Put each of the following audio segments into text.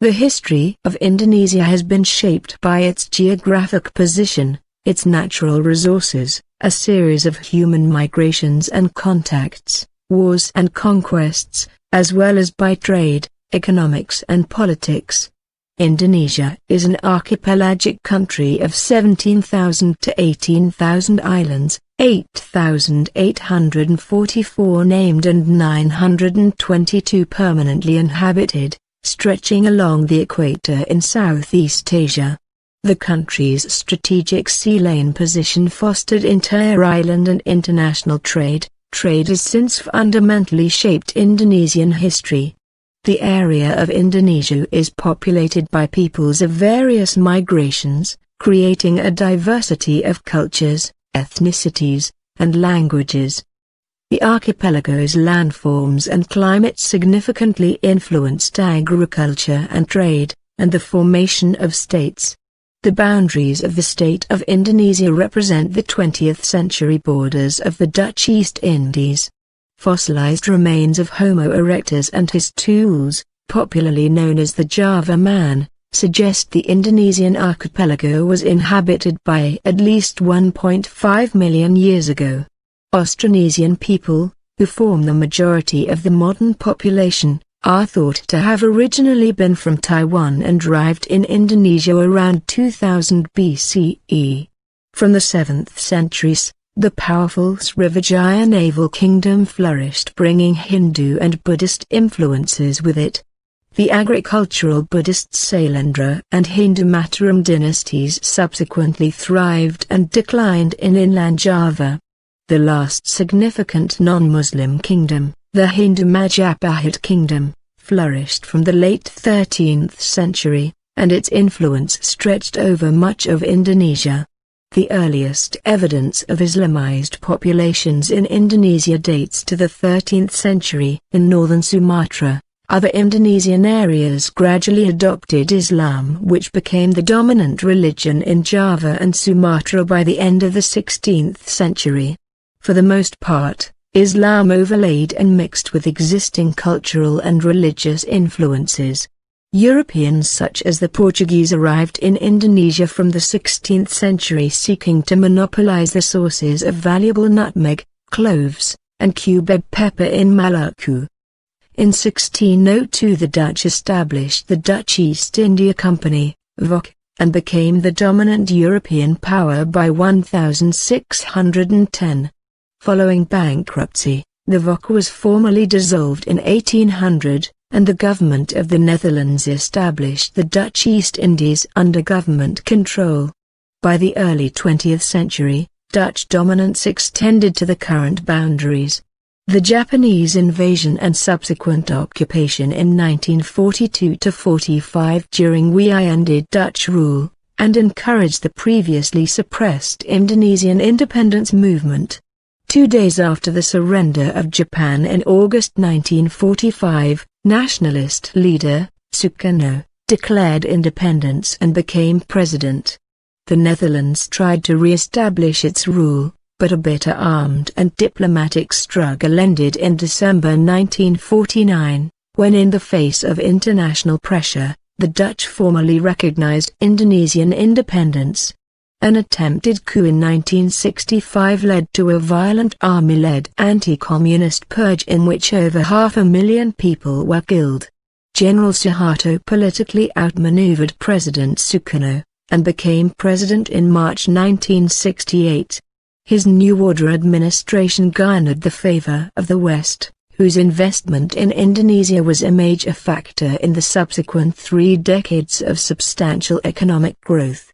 The history of Indonesia has been shaped by its geographic position, its natural resources, a series of human migrations and contacts, wars and conquests, as well as by trade, economics and politics. Indonesia is an archipelagic country of 17,000 to 18,000 islands, 8,844 named and 922 permanently inhabited, stretching along the equator in Southeast Asia. The country's strategic sea lane position fostered inter-island and international trade. Trade has since fundamentally shaped Indonesian history. The area of Indonesia is populated by peoples of various migrations, creating a diversity of cultures, ethnicities, and languages. The archipelago's landforms and climate significantly influenced agriculture and trade, and the formation of states. The boundaries of the state of Indonesia represent the 20th century borders of the Dutch East Indies. Fossilized remains of Homo erectus and his tools, popularly known as the Java man, suggest the Indonesian archipelago was inhabited by at least 1.5 million years ago. Austronesian people, who form the majority of the modern population, are thought to have originally been from Taiwan and arrived in Indonesia around 2000 BCE. From the 7th centuries, the powerful Srivijaya naval kingdom flourished, bringing Hindu and Buddhist influences with it. The agricultural Buddhist Sailendra and Hindu Mataram dynasties subsequently thrived and declined in inland Java. The last significant non-Muslim kingdom, the Hindu Majapahit kingdom, flourished from the late 13th century, and its influence stretched over much of Indonesia. The earliest evidence of Islamized populations in Indonesia dates to the 13th century. In northern Sumatra, other Indonesian areas gradually adopted Islam, which became the dominant religion in Java and Sumatra by the end of the 16th century. For the most part, Islam overlaid and mixed with existing cultural and religious influences. Europeans such as the Portuguese arrived in Indonesia from the 16th century seeking to monopolize the sources of valuable nutmeg, cloves, and cubeb pepper in Maluku. In 1602 the Dutch established the Dutch East India Company, VOC, and became the dominant European power by 1610. Following bankruptcy, the VOC was formally dissolved in 1800, and the government of the Netherlands established the Dutch East Indies under government control. By the early 20th century, Dutch dominance extended to the current boundaries. The Japanese invasion and subsequent occupation in 1942–45 during which ended Dutch rule, and encouraged the previously suppressed Indonesian independence movement. 2 days after the surrender of Japan in August 1945, nationalist leader, Sukarno, declared independence and became president. The Netherlands tried to re-establish its rule, but a bitter armed and diplomatic struggle ended in December 1949, when in the face of international pressure, the Dutch formally recognized Indonesian independence. An attempted coup in 1965 led to a violent army-led anti-communist purge in which over 500,000 people were killed. General Suharto politically outmaneuvered President Sukarno, and became president in March 1968. His New Order administration garnered the favor of the West, whose investment in Indonesia was a major factor in the subsequent 3 decades of substantial economic growth.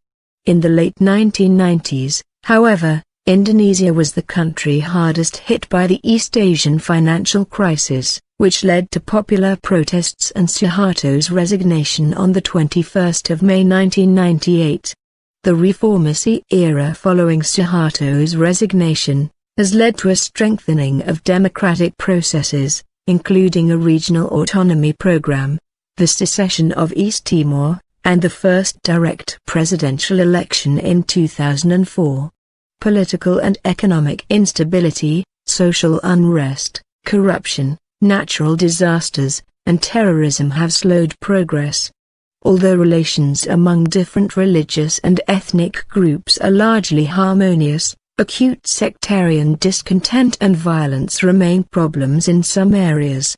In the late 1990s, however, Indonesia was the country hardest hit by the East Asian financial crisis, which led to popular protests and Suharto's resignation on the 21st of May 1998. The reformist era following Suharto's resignation has led to a strengthening of democratic processes, including a regional autonomy program, the secession of East Timor, and the first direct presidential election in 2004. Political and economic instability, social unrest, corruption, natural disasters, and terrorism have slowed progress. Although relations among different religious and ethnic groups are largely harmonious, acute sectarian discontent and violence remain problems in some areas.